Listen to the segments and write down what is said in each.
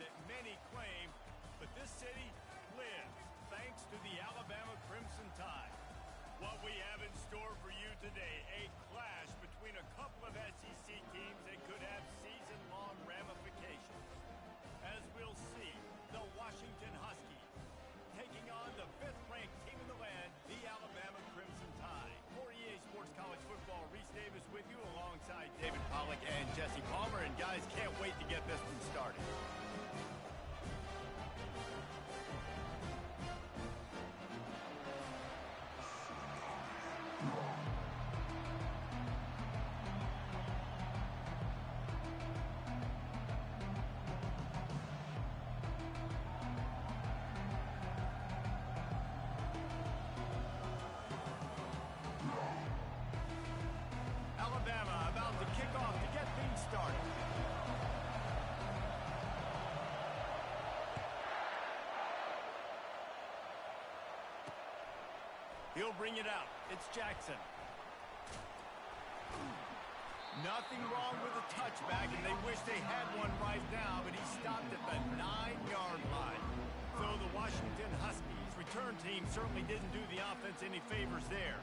that many claim, but this city lives thanks to the Alabama Crimson Tide. What we have in store for you today, a clash between a couple of SEC teams that could have season-long ramifications. As we'll see, the Washington Huskies taking on the 5th-ranked team in the land, the Alabama Crimson Tide. For EA Sports College Football, Reese Davis with you alongside David Pollack and Jesse Palmer. And guys, can't wait to get this one started. Alabama about to kick off to get things started. He'll bring it out. It's Jackson. Nothing wrong with a touchback, and they wish they had one right now, but he stopped at the 9-yard line. So the Washington Huskies return team certainly didn't do the offense any favors there.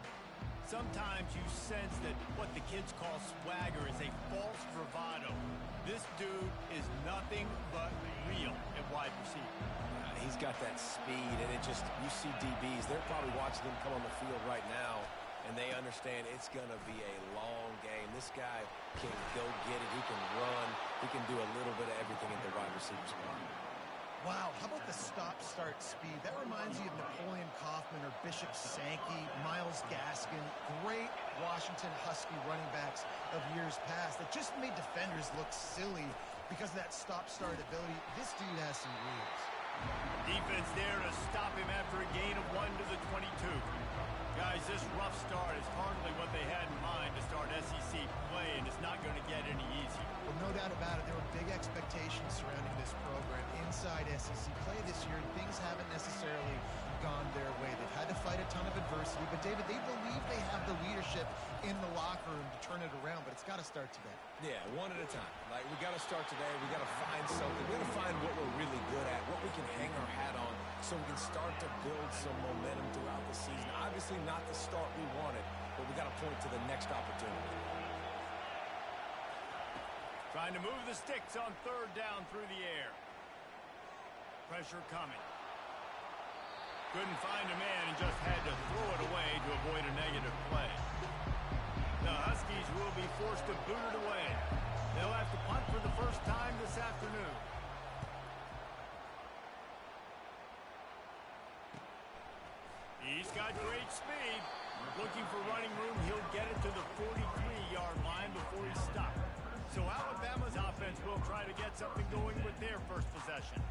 Sometimes you sense that what the kids call swagger is a false bravado. This dude is nothing but real at wide receiver. He's got that speed, and it just, you see DBs, they're probably watching him come on the field right now, and they understand it's going to be a long game. This guy can go get it. He can run. He can do a little bit of everything at the wide receiver spot. Wow, how about the stop-start speed? That reminds you of Napoleon Kaufman or Bishop Sankey, Myles Gaskin, great Washington Husky running backs of years past that just made defenders look silly because of that stop-start ability. This dude has some wheels. Defense there to stop him after a gain of 1 to the 22. Guys, this rough start is hardly what they had in mind to start SEC play, and it's not going to get any easier. Well, no doubt about it. There were big expectations surrounding this program inside SEC play this year, and things haven't necessarily gone their way. They've had to fight a ton of adversity, but David, they believe they have the leadership in the locker room to turn it around, but it's got to start today. Yeah, one at a time. Like, we got to start today. We got to find something. We got to find what we're really good at, what we can hang our hat on, so we can start to build some momentum throughout the season. Obviously not the start we wanted, but we got to point to the next opportunity. Trying to move the sticks on 3rd down through the air. Pressure coming. Couldn't find a man and just had to throw it away to avoid a negative play. The Huskies will be forced to boot it away. They'll have to punt for the first time this afternoon. He's got great speed. Looking for running room, he'll get it to the 43-yard line before he stopped. So Alabama's offense will try to get something going with their first possession.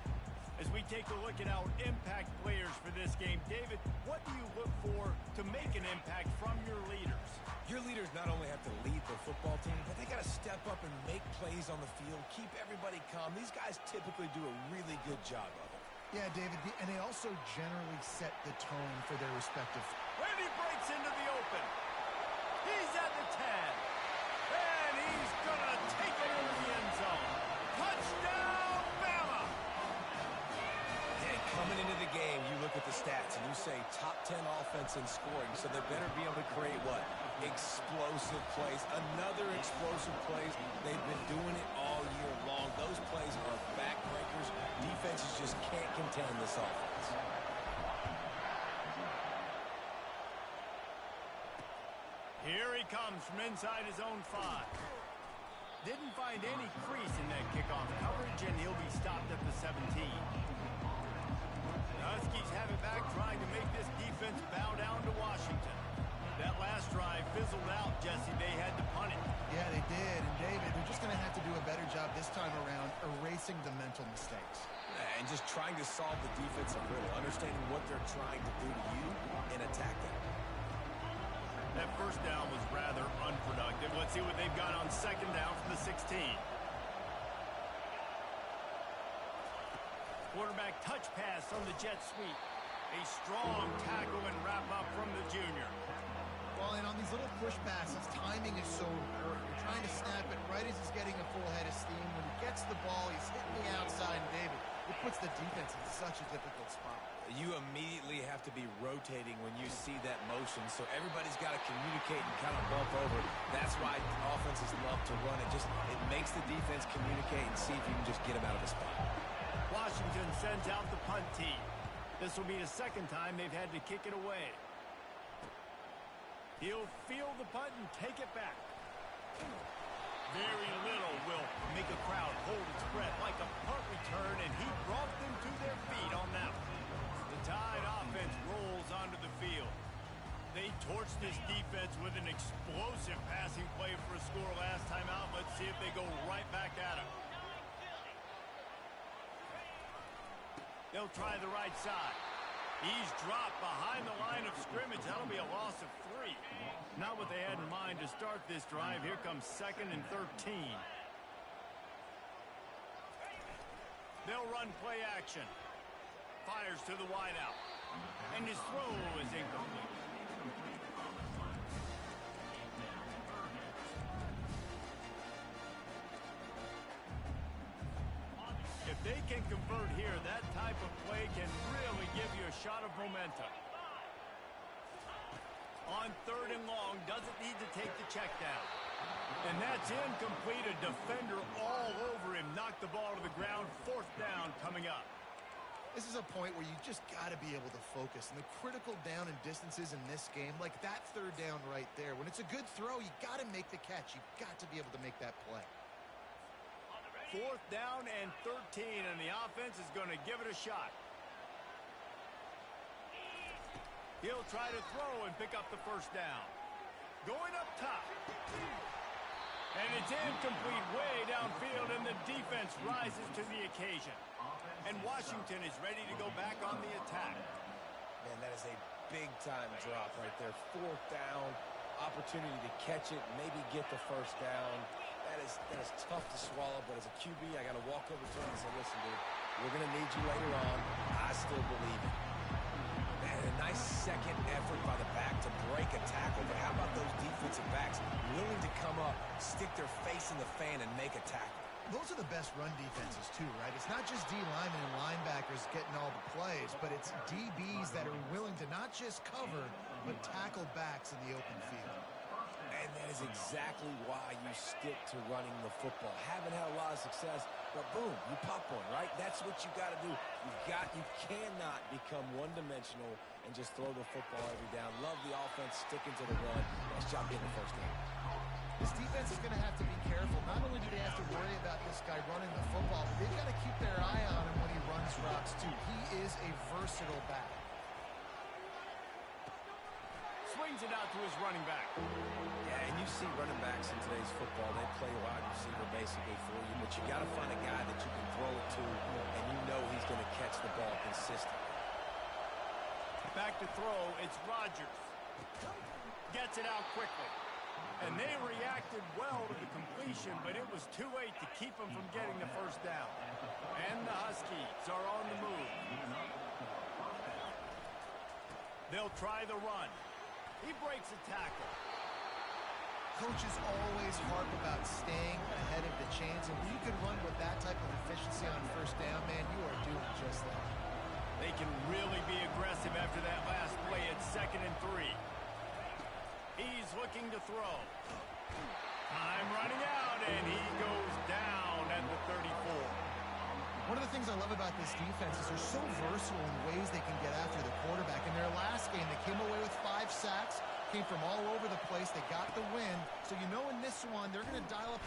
As we take a look at our impact players for this game, David, what do you look for to make an impact from your leaders? Your leaders not only have to lead the football team, but they got to step up and make plays on the field, keep everybody calm. These guys typically do a really good job of it. Yeah, David, and they also generally set the tone for their respective. When he breaks into the open, he's at the 10, and he's going to take it into the end zone. Touchdown, Bama! And coming into the game, you look at the stats, and you say top 10 offense in scoring, so they better be able to create what? Explosive plays. Another explosive plays. They've been doing it all year long. Those plays are backbreakers. Defenses just can't contend this offense. Here he comes from inside his own 5. Didn't find any crease in that kickoff coverage, and he'll be stopped at the 17. The Huskies have it back, trying to make this defense bow down to Washington. That last drive fizzled out, Jesse. They had to punt it. Yeah, they did. And, David, they're just going to have to do a better job this time around erasing the mental mistakes. And just trying to solve the defensive riddle, understanding what they're trying to do to you and attack them. That first down was rather unproductive. Let's see what they've got on 2nd down from the 16. Quarterback touch pass on the jet sweep. A strong tackle and wrap up from the junior. Well, and on these little push passes, timing is so important. You're trying to snap it right as he's getting a full head of steam. When he gets the ball, he's hitting the outside, and David, it puts the defense in such a difficult spot. You immediately have to be rotating when you see that motion, so everybody's got to communicate and kind of bump over. That's why offenses love to run it. It makes the defense communicate and see if you can just get him out of the spot. Washington sends out the punt team. This will be the second time they've had to kick it away. He'll field the punt and take it back. Very little will make a crowd hold its breath like a punt return, and he brought them to their feet on that one. The Tide offense rolls onto the field. They torched this defense with an explosive passing play for a score last time out. Let's see if they go right back at him. They'll try the right side. He's dropped behind the line of scrimmage. That'll be a loss of 3. Not what they had in mind to start this drive. Here comes 2nd and 13. They'll run play action. Fires to the wideout. And his throw is incomplete. If they can convert here, that type of play can really give you a shot of momentum. On 3rd and long, doesn't need to take the check down. And that's incomplete. A defender all over him. Knocked the ball to the ground. 4th down coming up. This is a point where you just got to be able to focus. And the critical down and distances in this game, like that 3rd down right there, when it's a good throw, you got to make the catch. You've got to be able to make that play. 4th down and 13, and the offense is going to give it a shot. He'll try to throw and pick up the 1st down. Going up top. And it's incomplete way downfield, and the defense rises to the occasion. And Washington is ready to go back on the attack. Man, that is a big-time drop right there. 4th down, opportunity to catch it, maybe get the 1st down. That is tough to swallow, but as a QB, I got to walk over to him and say, listen, dude, we're going to need you later on. I still believe it. Man, a nice second effort by the back to break a tackle, but how about those defensive backs willing to come up, stick their face in the fan, and make a tackle? Those are the best run defenses, too, right? It's not just D linemen and linebackers getting all the plays, but it's DBs that are willing to not just cover, but tackle backs in the open field. And that is exactly why you stick to running the football. Haven't had a lot of success, but boom, you pop one, right? That's what you got to do. You cannot become one-dimensional and just throw the football every down. Love the offense sticking to the run. Nice job getting the 1st down. This defense is going to have to be careful. Not only do they have to worry about this guy running the football, but they've got to keep their eye on him when he runs routes, too. He is a versatile back. Swings it out to his running back. Yeah, and you see running backs in today's football, they play wide receiver basically for you, but you got to find a guy that you can throw it to, and you know he's going to catch the ball consistently. Back to throw, it's Rodgers. Gets it out quickly. And they reacted well to the completion, but it was too late to keep them from getting the 1st down. And the Huskies are on the move. They'll try the run. He breaks a tackle. Coaches always harp about staying ahead of the chains, and when you can run with that type of efficiency on 1st down, man, you are doing just that. They can really be aggressive after that last play at 2nd and 3. He's looking to throw. Time running out, and he goes down at the 34. One of the things I love about this defense is they're so versatile in ways they can get after the quarterback. In their last game, they came away with 5 sacks, came from all over the place. They got the win. So you know in this one, they're going to dial up.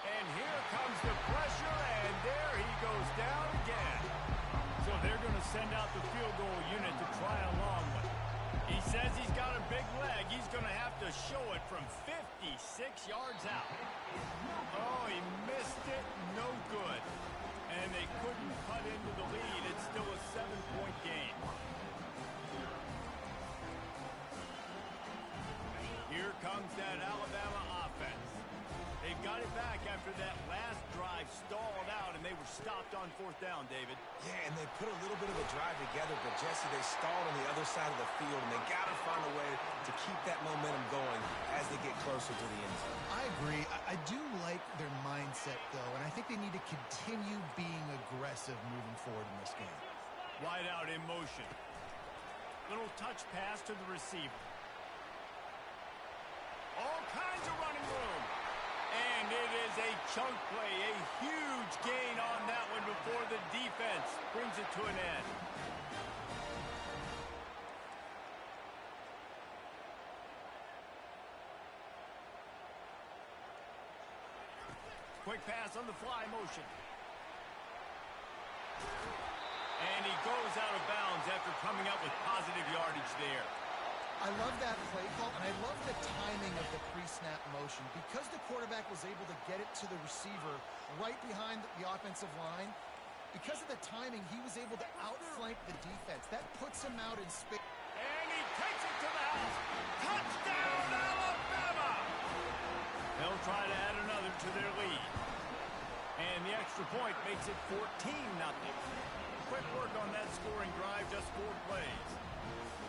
And here comes the pressure, and there he goes down again. So they're going to send out the field goal unit to try a long one. He says he's got a big leg. He's going to have to show it from 56 yards out. Oh, he missed it. No good. And they couldn't cut into the lead. It's still a 7-point game. Here comes that Alabama offense. They've got it back after that last drive stalled out, and they were stopped on fourth down, David. Yeah, and they put a little bit of a drive together, but Jesse, they stalled on the other side of the field, and they got to find a way to keep that momentum going as they get closer to the end zone. I agree. I do like their mindset, though, and I think they need to continue being aggressive moving forward in this game. Wide out in motion. Little touch pass to the receiver. All kinds of running room. And it is a chunk play, a huge gain on that one before the defense brings it to an end. Quick pass on the fly motion. And he goes out of bounds after coming up with positive yardage there. I love that play call, and I love the timing of the pre-snap motion. Because the quarterback was able to get it to the receiver right behind the offensive line, because of the timing, he was able to outflank the defense. That puts him out in space. And he takes it to the house. Touchdown, Alabama! They'll try to add another to their lead. And the extra point makes it 14-0. Quick work on that scoring drive, just 4 plays.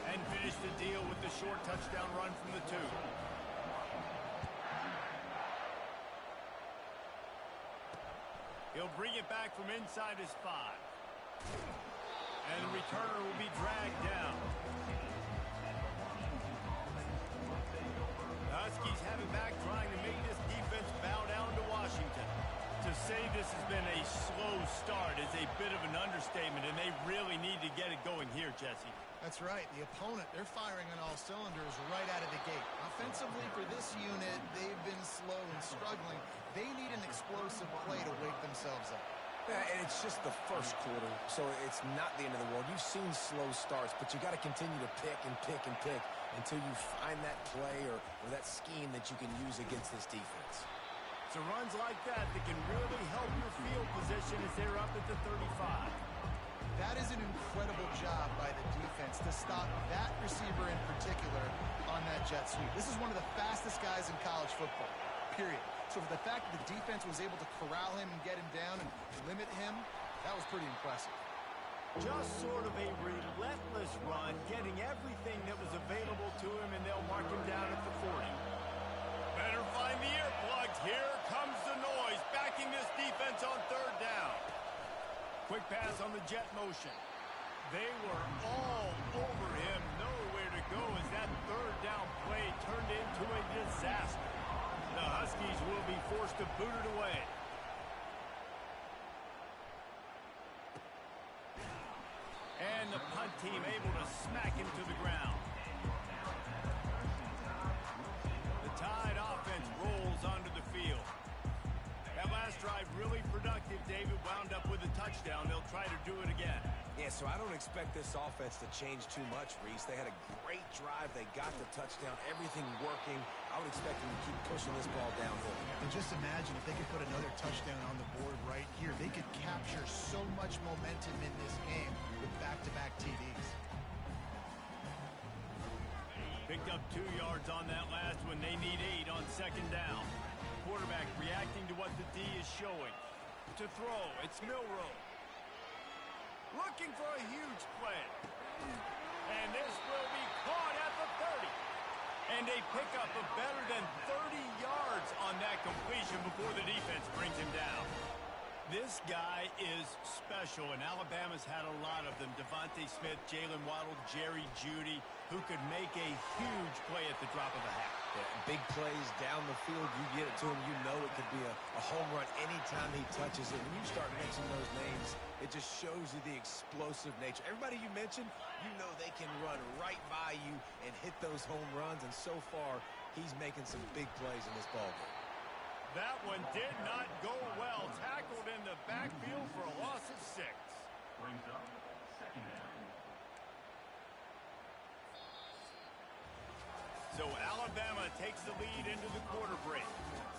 And finish the deal with the short touchdown run from the 2. He'll bring it back from inside his 5. And the returner will be dragged down. The Huskies have it back, trying to make this defense bow down to Washington. To say this has been a slow start is a bit of an understatement, and they really need to get it going here, Jesse. That's right. The opponent, they're firing on all cylinders right out of the gate. Offensively, for this unit, they've been slow and struggling. They need an explosive play to wake themselves up. Yeah, and it's just the first quarter, so it's not the end of the world. You've seen slow starts, but you got to continue to pick and pick and pick until you find that play or that scheme that you can use against this defense. It's runs like that can really help your field position as they're up at the 35. That is an incredible job by the defense to stop that receiver in particular on that jet sweep. This is one of the fastest guys in college football, period. So for the fact that the defense was able to corral him and get him down and limit him, that was pretty impressive. Just sort of a relentless run, getting everything that was available to him, and they'll mark him down at the 40. Better find the earplugs. Here comes the noise, backing this defense on 3rd down. Quick pass on the jet motion. They were all over him, nowhere to go as that 3rd down play turned into a disaster. The Huskies will be forced to boot it away. And the punt team able to smack him to the ground. The Tide offense rolls onto the field. That last drive really productive. David wound up with a touchdown. They'll try to do it again. Yeah, so I don't expect this offense to change too much, Reese. They had a great drive. They got the touchdown. Everything working. I would expect them to keep pushing this ball downhill. And just imagine if they could put another touchdown on the board right here. They could capture so much momentum in this game with back-to-back TDs. Picked up 2 yards on that last one. They need 8 on 2nd down. Quarterback reacting to what the D is showing. To throw, it's Milroe. Looking for a huge play. And this will be caught at the 30. And a pickup of better than 30 yards on that completion before the defense brings him down. This guy is special, and Alabama's had a lot of them. Devontae Smith, Jalen Waddle, Jerry Jeudy, who could make a huge play at the drop of a hat. Yeah, big plays down the field. You get it to him, you know it could be a home run anytime he touches it. When you start mentioning those names, it just shows you the explosive nature. Everybody you mentioned, you know they can run right by you and hit those home runs, and so far, he's making some big plays in this ballgame. That one did not go well. Tackled in the backfield for a loss of 6. Brings up 2nd down. So Alabama takes the lead into the quarter break.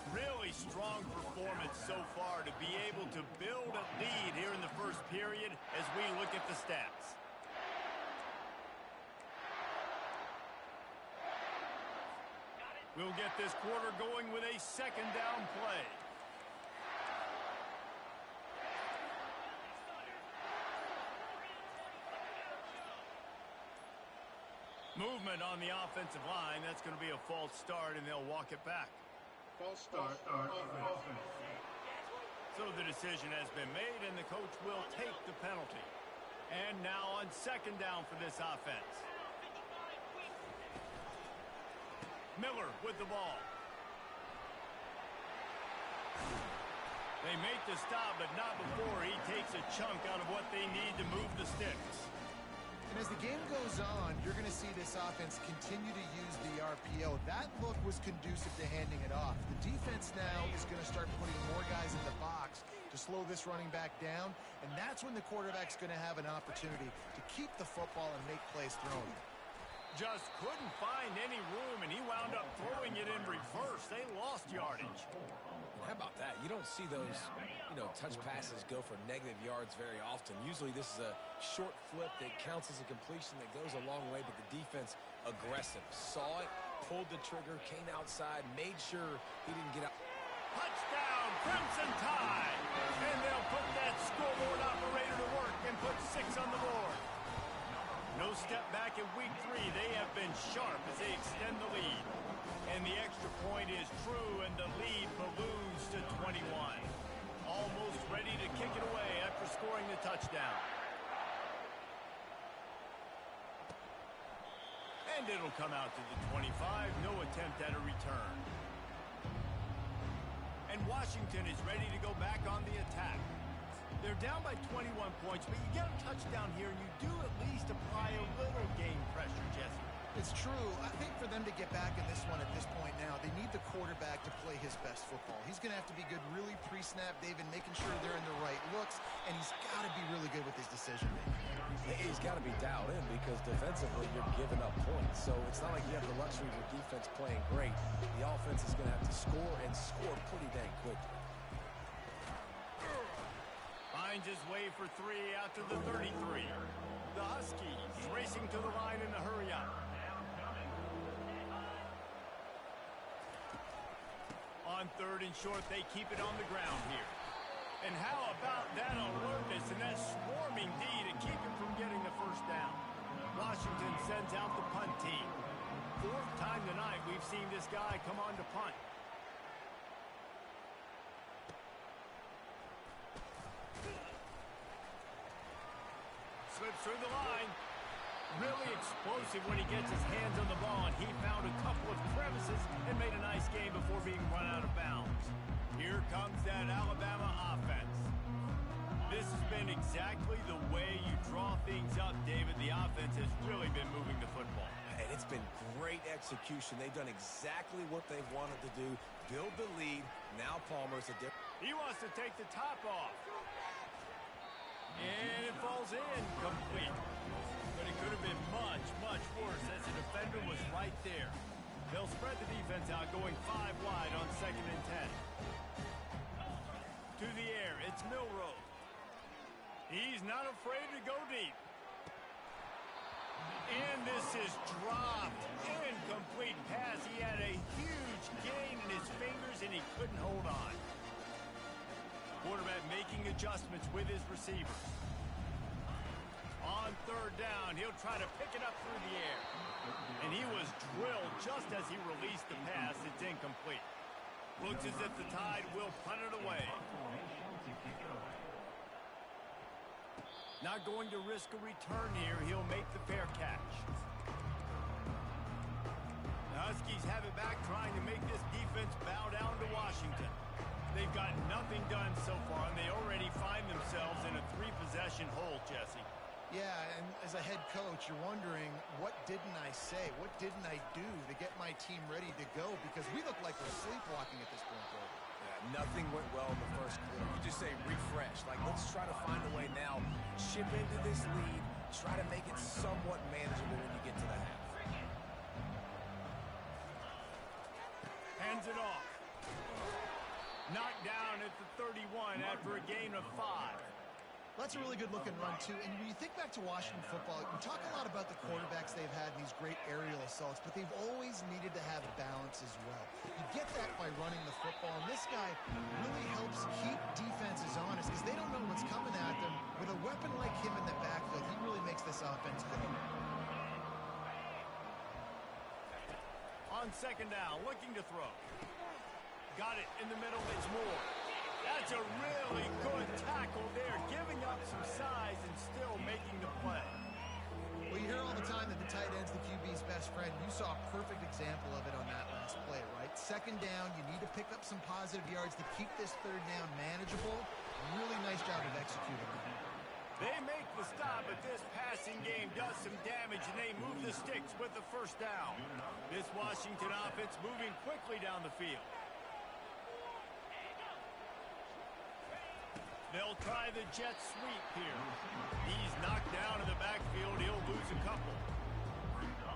Really strong performance so far to be able to build a lead here in the first period as we look at the stats. We'll get this quarter going with a 2nd down play. Movement on the offensive line. That's going to be a false start, and they'll walk it back. False start. Offense. So the decision has been made, and the coach will take the penalty. And now on second down for this offense. Miller with the ball. They make the stop, but not before he takes a chunk out of what they need to move the sticks. And as the game goes on, you're going to see this offense continue to use the RPO. That look was conducive to handing it off. The defense now is going to start putting more guys in the box to slow this running back down, and that's when the quarterback's going to have an opportunity to keep the football and make plays thrown. Just couldn't find any room, and he wound up throwing it in reverse. They lost yardage. How about that? You don't see those, touch passes go for negative yards very often. Usually this is a short flip that counts as a completion that goes a long way, but the defense aggressive. Saw it, pulled the trigger, came outside, made sure he didn't get out. Touchdown, Crimson Tide! And they'll put that scoreboard operator to work and put 6 on the board. No step back in week 3. They have been sharp as they extend the lead. And the extra point is true, and the lead balloons to 21. Almost ready to kick it away after scoring the touchdown. And it'll come out to the 25. No attempt at a return. And Washington is ready to go back on the attack. They're down by 21 points, but you get a touchdown here, and you do at least apply a little game pressure, Jesse. It's true. I think for them to get back in this one at this point now, they need the quarterback to play his best football. He's going to have to be good really pre-snap, David, making sure they're in the right looks, and he's got to be really good with his decision-making. He's got to be dialed in because defensively you're giving up points. So it's not like you have the luxury of your defense playing great. The offense is going to have to score and score pretty dang quickly. Finds his way for 3 out to the 33. The Huskies racing to the line in a hurry-up. On 3rd and short, they keep it on the ground here. And how about that alertness and that swarming D to keep him from getting the first down? Washington sends out the punt team. 4th time tonight we've seen this guy come on to punt. Slips through the line. Really explosive when he gets his hands on the ball, and he found a couple of crevices and made a nice game before being run out of bounds. Here comes that Alabama offense. This has been exactly the way you draw things up, David. The offense has really been moving the football. And it's been great execution. They've done exactly what they've wanted to do. Build the lead. Now Palmer's a different. He wants to take the top off. And it falls in complete. But it could have been much, much worse as the defender was right there. They'll spread the defense out going 5 wide on 2nd and 10. To the air, it's Milroe. He's not afraid to go deep. And this is dropped. Incomplete pass. He had a huge gain in his fingers and he couldn't hold on. Quarterback making adjustments with his receivers. On 3rd down, he'll try to pick it up through the air. And he was drilled just as he released the pass. It's incomplete. Looks as if the Tide will punt it away. Not going to risk a return here. He'll make the fair catch. The Huskies have it back, trying to make this defense bow down to Washington. They've got nothing done so far, and they already find themselves in a 3-possession hole, Jesse. Yeah, and as a head coach, you're wondering, what didn't I say? What didn't I do to get my team ready to go? Because we look like we're sleepwalking at this point, though. Yeah, nothing went well in the first quarter. You just say refresh. Like, let's try to find a way now. Chip into this lead. Try to make it somewhat manageable when you get to the half. Hands it off. Knocked down at the 31 after a gain of 5. That's a really good-looking run, too. And when you think back to Washington football, we talk a lot about the quarterbacks they've had in these great aerial assaults, but they've always needed to have balance as well. You get that by running the football, and this guy really helps keep defenses honest because they don't know what's coming at them. With a weapon like him in the backfield, he really makes this offense go. on second down, looking to throw. Got it in the middle, it's Moore. That's a really good tackle there, giving up some size and still making the play. Well, you hear all the time that the tight end's the QB's best friend. You saw a perfect example of it on that last play, right? Second down, you need to pick up some positive yards to keep this third down manageable. Really nice job of executing that. They make the stop, but this passing game does some damage, and they move the sticks with the first down. This Washington offense moving quickly down the field. They'll try the jet sweep here. He's knocked down in the backfield. He'll lose a couple.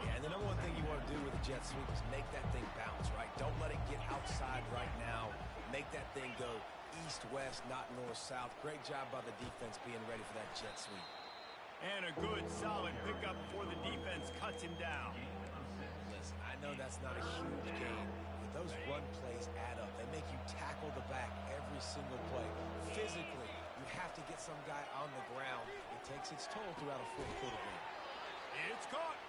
Yeah, and the number one thing you want to do with a jet sweep is make that thing bounce, right? Don't let it get outside right now. Make that thing go east-west, not north-south. Great job by the defense being ready for that jet sweep. And a good, solid pickup before the defense cuts him down. Listen, I know that's not a huge gain, but those run plays add up. They make you tackle the back every single play. Physically, you have to get some guy on the ground. It takes its toll throughout a fourth quarter game. It's caught.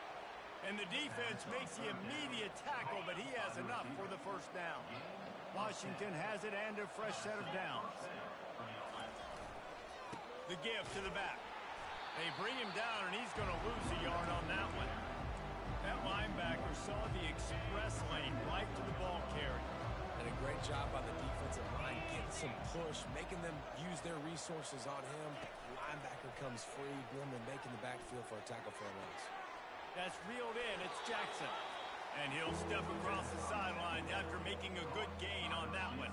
And the defense makes the immediate tackle, but he has enough for the first down. Washington has it and a fresh set of downs. The give to the back. They bring him down, and he's going to lose a yard on that one. That linebacker saw the express lane right to the ball carrier. And a great job by the defensive line getting some push, making them use their resources on him. Linebacker comes free, Bama making the backfield for a tackle for a loss. That's reeled in. It's Jackson. And he'll step across the sideline after making a good gain on that one.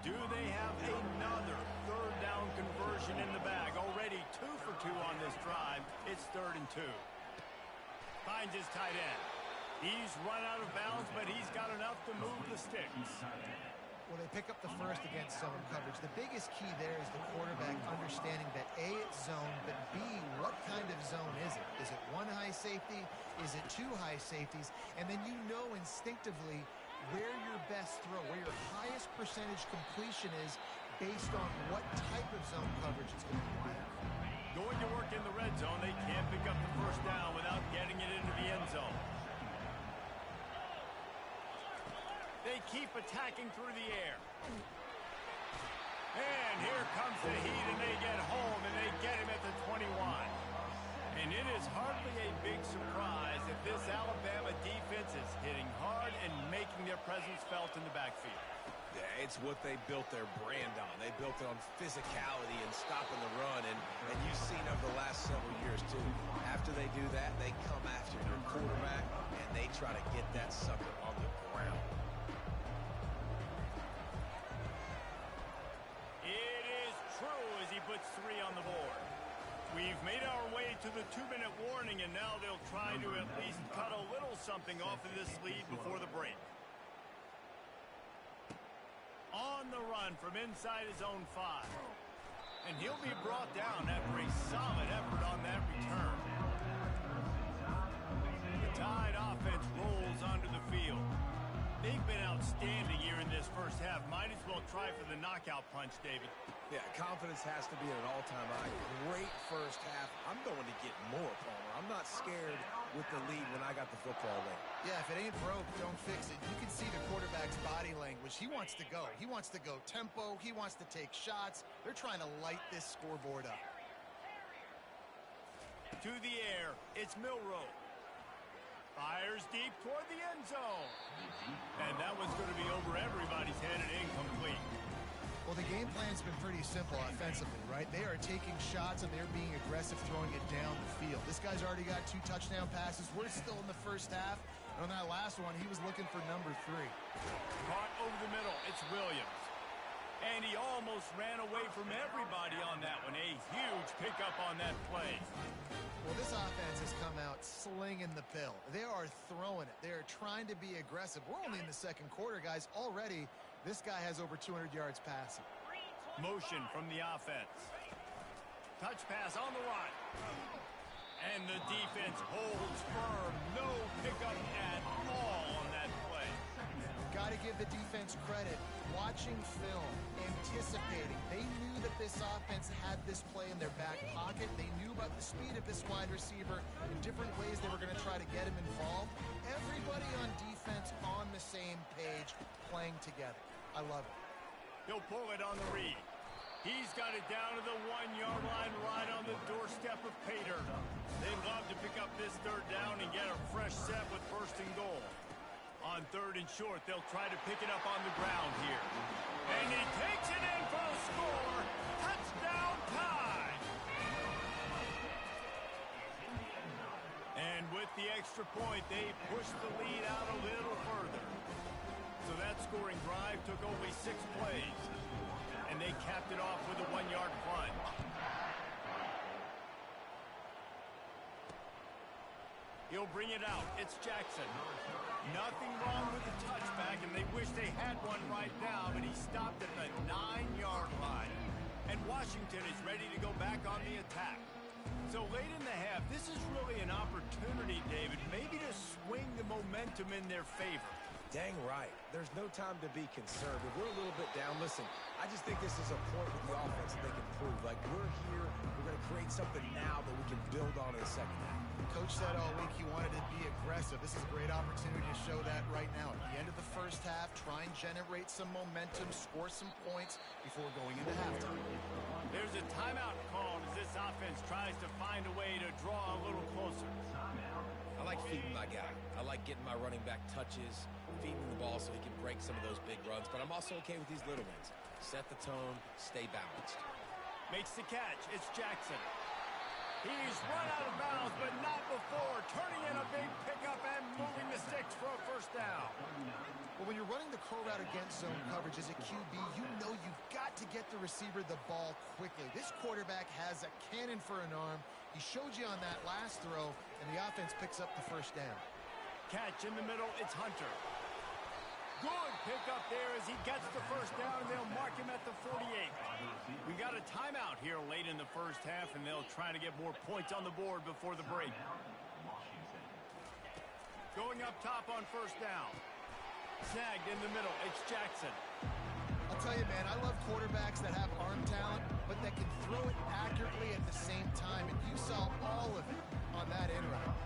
Do they have another third down conversion in the bag? Already 2 for 2 on this drive. It's 3rd and 2. Finds his tight end. He's run out of bounds, but he's got enough to move the sticks. Well, they pick up the first against zone coverage. The biggest key there is the quarterback understanding that A, it's zone, but B, what kind of zone is it? Is it one high safety? Is it 2 high safeties? And then you know instinctively where your best throw, where your highest percentage completion is based on what type of zone coverage it's going to be. Going to work in the red zone. They can't pick up the first down without getting it into the end zone. They keep attacking through the air. And here comes the heat, and they get home, and they get him at the 21. And it is hardly a big surprise that this Alabama defense is hitting hard and making their presence felt in the backfield. Yeah, it's what they built their brand on. They built it on physicality and stopping the run, and you've seen over the last several years, too. After they do that, they come after your quarterback, and they try to get that sucker on the ground. It is true as he puts 3 on the board. We've made our way to the 2-minute warning, and now they'll try to at least cut a little something off of this lead before the break. On the run from inside his own 5. And he'll be brought down after a solid effort on that return. The Tide offense rolls onto the field. They've been outstanding here in this first half. Might as well try for the knockout punch, David. Yeah, confidence has to be at an all-time high. Great first half. I'm going to get more, Palmer. I'm not scared with the lead when I got the football late. Yeah, if it ain't broke, don't fix it. You can see the quarterback's body language. He wants to go. He wants to go tempo. He wants to take shots. They're trying to light this scoreboard up. To the air, it's Milroe. Fires deep toward the end zone. And that one's going to be over everybody's head and incomplete. Well, the game plan's been pretty simple offensively, right? They are taking shots and they're being aggressive, throwing it down the field. This guy's already got 2 touchdown passes. We're still in the first half. And on that last one, he was looking for number 3. Caught over the middle. It's Williams. And he almost ran away from everybody on that one. A huge pickup on that play. Well, this offense has come out slinging the pill. They are throwing it. They are trying to be aggressive. We're only in the second quarter, guys. Already, this guy has over 200 yards passing. Motion from the offense. Touch pass on the run. And the defense holds firm. No pickup at all on that play. Got to give the defense credit. Watching film, anticipating. They knew that this offense had this play in their back pocket. They knew about the speed of this wide receiver and different ways they were going to try to get him involved. Everybody on defense defense on the same page, playing together. I love it. He'll pull it on the read. He's got it down to the 1-yard line right on the doorstep of pay dirt. They'd love to pick up this third down and get a fresh set with first and goal. On third and short, they'll try to pick it up on the ground here. And he takes it in for a score. Touchdown tie. And with the extra point, they push the lead out a little further. So that scoring drive took only 6 plays. And they capped it off with a 1-yard punt. He'll bring it out. It's Jackson. Nothing wrong with the touchback, and they wish they had one right now, but he stopped at the 9-yard line. And Washington is ready to go back on the attack. So late in the half, this is really an opportunity, David, maybe to swing the momentum in their favor. Dang right. There's no time to be concerned. If we're a little bit down, listen, I just think this is a point with the offense that they can prove. Like, we're here, we're going to create something now that we can build on in the second half. Coach said all week he wanted to be aggressive. This is a great opportunity to show that right now. At the end of the first half, try and generate some momentum, score some points before going into halftime. There's a timeout called as this offense tries to find a way to draw a little closer. I like feeding my guy. I like getting my running back touches, feeding the ball so he can break some of those big runs, but I'm also okay with these little ones. Set the tone, stay balanced. Makes the catch. It's Jackson. He's run out of bounds, but not before turning in a big pickup and moving the sticks for a first down. Well, when you're running the curl route against zone coverage as a QB, you know you've got to get the receiver the ball quickly. This quarterback has a cannon for an arm. He showed you on that last throw, and the offense picks up the first down. Catch in the middle. It's Hunter. Good pickup there as he gets the first down, and they'll mark him at the 48. We got a timeout here late in the first half, and they'll try to get more points on the board before the break. Going up top on first down. Snagged in the middle. It's Jackson. I'll tell you, man, I love quarterbacks that have arm talent, but that can throw it accurately at the same time, and you saw all of it on that end route.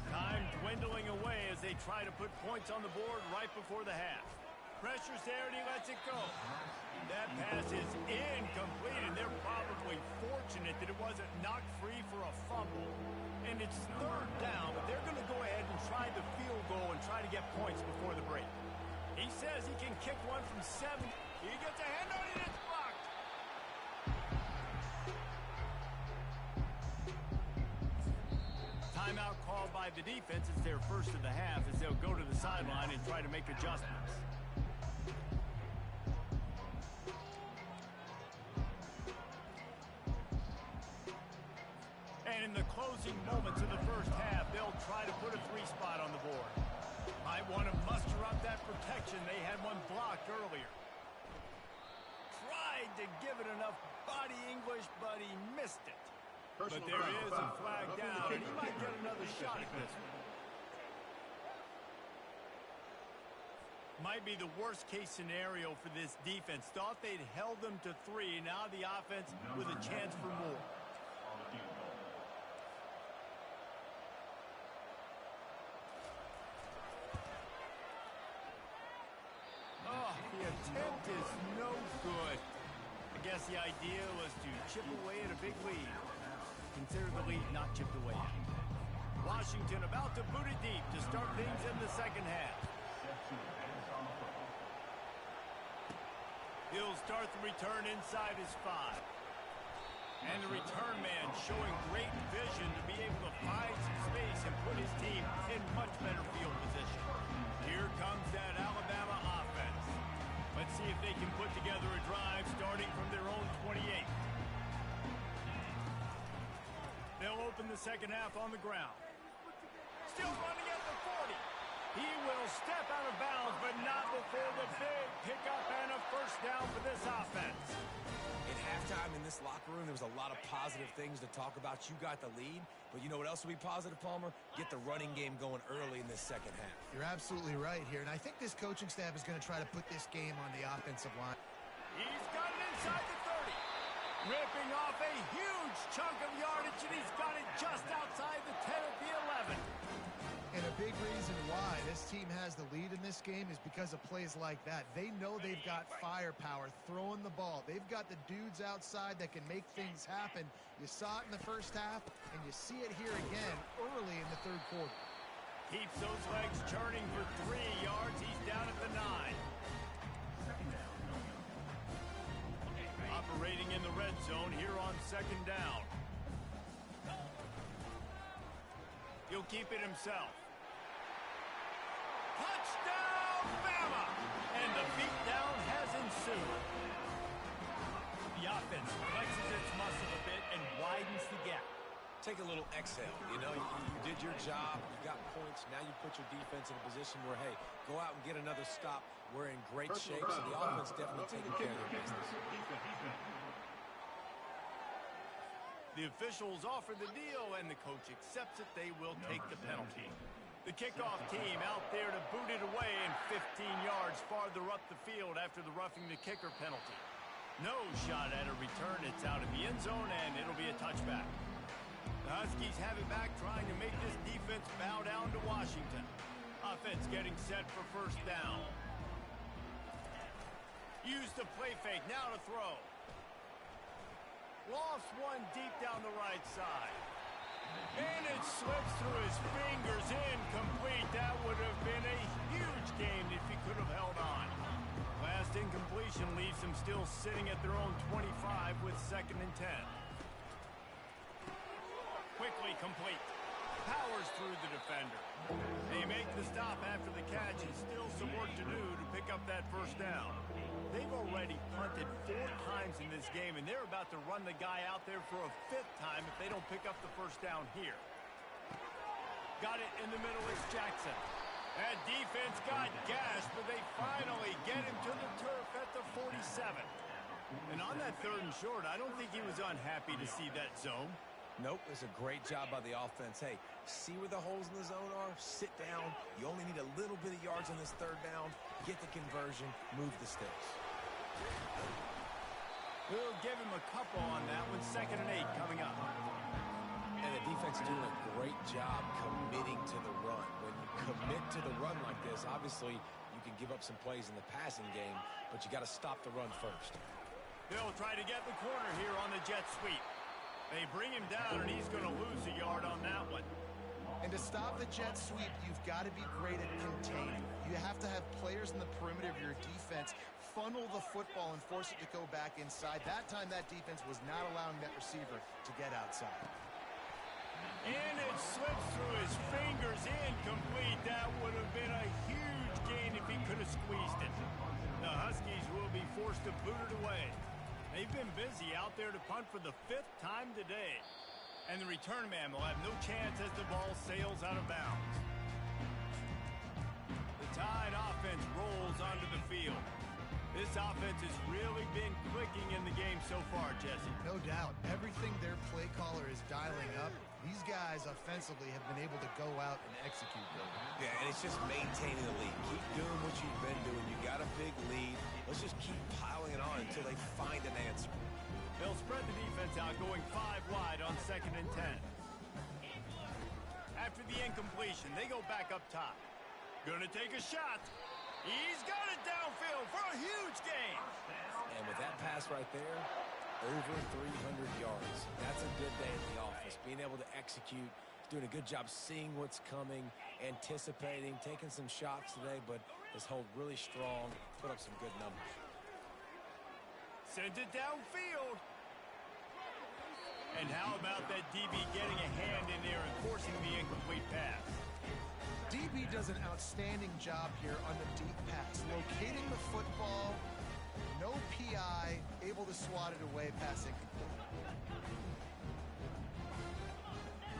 Time dwindling away as they try to put points on the board right before the half. Pressure's there and he lets it go. That pass is incomplete, and they're probably fortunate that it wasn't knocked free for a fumble. And it's third down, but they're going to go ahead and try the field goal and try to get points before the break. He says he can kick one from 7. He gets a hand on it, and it's blocked. Timeout called by the defense. It's their first of the half as they'll go to the sideline and try to make adjustments. And in the closing moments of the first half, they'll try to put a 3 spot on the board. Might want to muster up that protection. They had one blocked earlier. Tried to give it enough body English, but he missed it. But there is a flag down, and he might get another shot at this one. Might be the worst-case scenario for this defense. Thought they'd held them to 3. Now the offense with a chance for more. Oh, the attempt is no good. I guess the idea was to chip away at a big lead. Consider the lead not chipped away yet. Washington about to boot it deep to start things in the second half. He'll start the return inside his 5. And the return man showing great vision to be able to find some space and put his team in much better field position. Here comes that Alabama offense. Let's see if they can put together a drive starting from their own 28. They'll open the second half on the ground. Still running at the 40. He will step out of bounds, but not before the big pickup and a first down for this offense. At halftime in this locker room, there was a lot of positive things to talk about. You got the lead, but you know what else will be positive, Palmer? Get the running game going early in this second half. You're absolutely right here, and I think this coaching staff is going to try to put this game on the offensive line. He's got it inside the 30. Ripping off a huge chunk of yardage, and he's got it just outside the 10 at the 11. And a big reason reason why this team has the lead in this game is because of plays like that. They know they've got firepower throwing the ball. They've got the dudes outside that can make things happen. You saw it in the first half, and you see it here again early in the third quarter. Keeps those legs churning for 3 yards. He's down at the 9. Operating in the red zone here on second down. He'll keep it himself. Touchdown, Bama! And the beatdown has ensued. The offense flexes its muscle a bit and widens the gap. Take a little exhale. You know, you did your job. You got points. Now you put your defense in a position where, hey, go out and get another stop. We're in great shape, so the offense definitely taking care of their business. The officials offer the deal, and the coach accepts it. They will take the penalty. The kickoff team out there to boot it away and 15 yards farther up the field after the roughing the kicker penalty. No shot at a return. It's out of the end zone, and it'll be a touchback. The Huskies have it back, trying to make this defense bow down to Washington. Offense getting set for first down. Use the play fake, now to throw. Lofts one deep down the right side. And it slips through his fingers, incomplete. That would have been a huge gain if he could have held on. Last incompletion leaves them still sitting at their own 25 with 2nd and 10. Quickly complete. Powers through the defender. They make the stop after the catch, and still some work to do to pick up that first down. They've already punted 4 times in this game, and they're about to run the guy out there for a 5th time if they don't pick up the first down here. Got it in the middle, it's Jackson. That defense got gashed, but they finally get him to the turf at the 47. And on that 3rd and short, I don't think he was unhappy to see that zone. Nope, it's a great job by the offense. Hey, see where the holes in the zone are? Sit down. You only need a little bit of yards on this 3rd down. Get the conversion. Move the sticks. We'll give him a couple on that one. 2nd and 8 coming up. And the defense is doing a great job committing to the run. When you commit to the run like this, obviously you can give up some plays in the passing game, but you got to stop the run first. They'll try to get the corner here on the jet sweep. They bring him down, and he's going to lose a yard on that one. And to stop the jet sweep, you've got to be great at containing. You have to have players in the perimeter of your defense funnel the football and force it to go back inside. That time, that defense was not allowing that receiver to get outside. And it slips through his fingers, incomplete. That would have been a huge gain if he could have squeezed it. The Huskies will be forced to boot it away. They've been busy out there to punt for the 5th time today. And the return man will have no chance as the ball sails out of bounds. The Tide offense rolls onto the field. This offense has really been clicking in the game so far, Jesse. No doubt. Everything their play caller is dialing up, these guys offensively have been able to go out and execute them. Yeah, and it's just maintaining the lead. Keep doing what you've been doing. You got a big lead. Let's just keep piling it on until they find an answer. They'll spread the defense out, going 5 wide on 2nd and 10. After the incompletion, they go back up top. Gonna take a shot. He's got it downfield for a huge gain. And with that pass right there, over 300 yards. That's a good day at the office. Being able to execute, doing a good job seeing what's coming, anticipating, taking some shots today, but has held really strong, put up some good numbers. Sends it downfield. And how about that DB getting a hand in there and forcing the incomplete pass? DB does an outstanding job here on the deep pass, locating the football, no PI, able to swat it away, pass incomplete.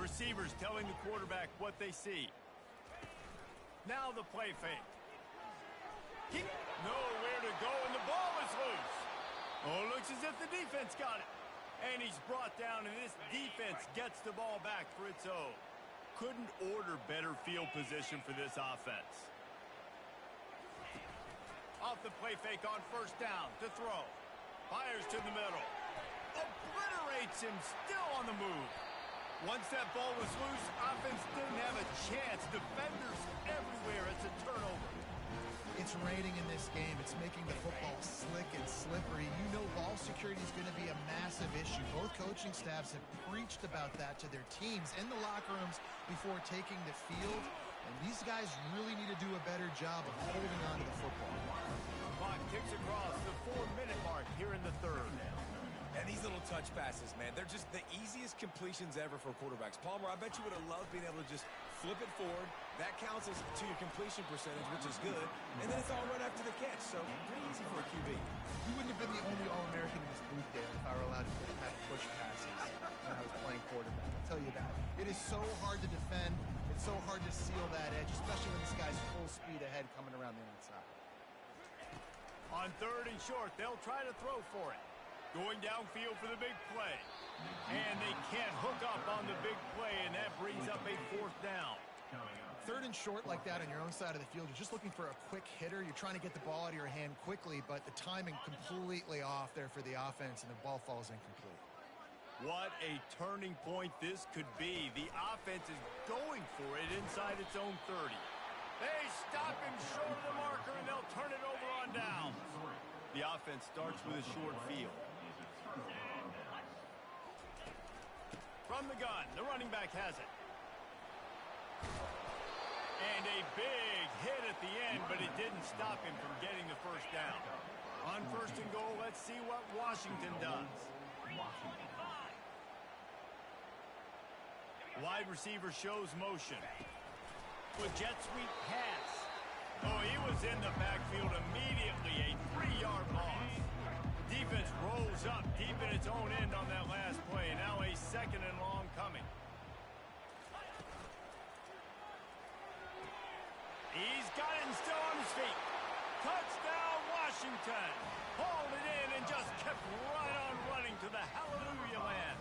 Receivers telling the quarterback what they see. Now the play fake. Nowhere to go, and the ball is loose. Oh, looks as if the defense got it. And he's brought down, and this defense gets the ball back for its own. Couldn't order better field position for this offense. Off the play fake on 1st down to throw. Fires to the middle. Obliterates him, still on the move. Once that ball was loose, offense didn't have a chance. Defenders everywhere. It's a turnover. It's raining in this game. It's making the football slick and slippery. You know ball security is going to be a massive issue. Both coaching staffs have preached about that to their teams in the locker rooms before taking the field. And these guys really need to do a better job of holding on to the football. Clock ticks across the 4-minute mark here in the third. And these little touch passes, man, they're just the easiest completions ever for quarterbacks. Palmer, I bet you would have loved being able to just flip it forward. That counts as to your completion percentage, which is good. And then it's all right after the catch, so pretty easy for a QB. You wouldn't have been the only All-American in this booth there if I were allowed to have push passes when I was playing quarterback. I'll tell you that. It is so hard to defend. It's so hard to seal that edge, especially when this guy's full speed ahead coming around the outside. On 3rd and short, they'll try to throw for it. Going downfield for the big play. And they can't hook up on the big play, and that brings up a 4th down. 3rd and short like that on your own side of the field, you're just looking for a quick hitter. You're trying to get the ball out of your hand quickly, but the timing completely off there for the offense, and the ball falls incomplete. What a turning point this could be. The offense is going for it inside its own 30. They stop him short of the marker, and they'll turn it over on down. The offense starts with a short field. From the gun, the running back has it. And a big hit at the end, but it didn't stop him from getting the 1st down. On 1st and goal, let's see what Washington does. Wide receiver shows motion. With jet sweep pass. Oh, he was in the backfield immediately. A 3-yard loss. Defense rolls up deep in its own end on that last play. Now a 2nd and long coming. He's got it and still on his feet. Touchdown, Washington. Hauled it in and just kept right on running to the hallelujah land.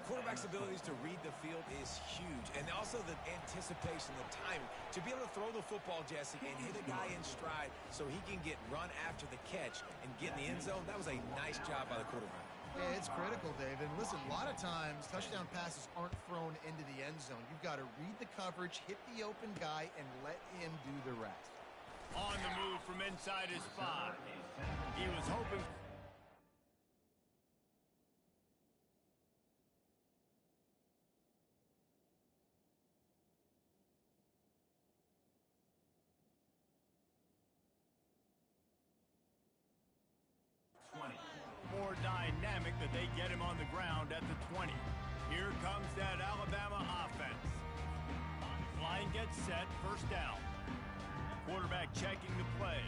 Quarterback's abilities to read the field is huge, and also the anticipation, the timing. To be able to throw the football, Jesse, and hit a guy in stride so he can get run after the catch and get in the end zone, that was a nice job by the quarterback. Yeah, it's critical, David. Listen, a lot of times touchdown passes aren't thrown into the end zone. You've got to read the coverage, hit the open guy, and let him do the rest. On the move from inside his 5. He was hoping... more dynamic that they get him on the ground at the 20. Here comes that Alabama offense. Line gets set, 1st down. Quarterback checking the play.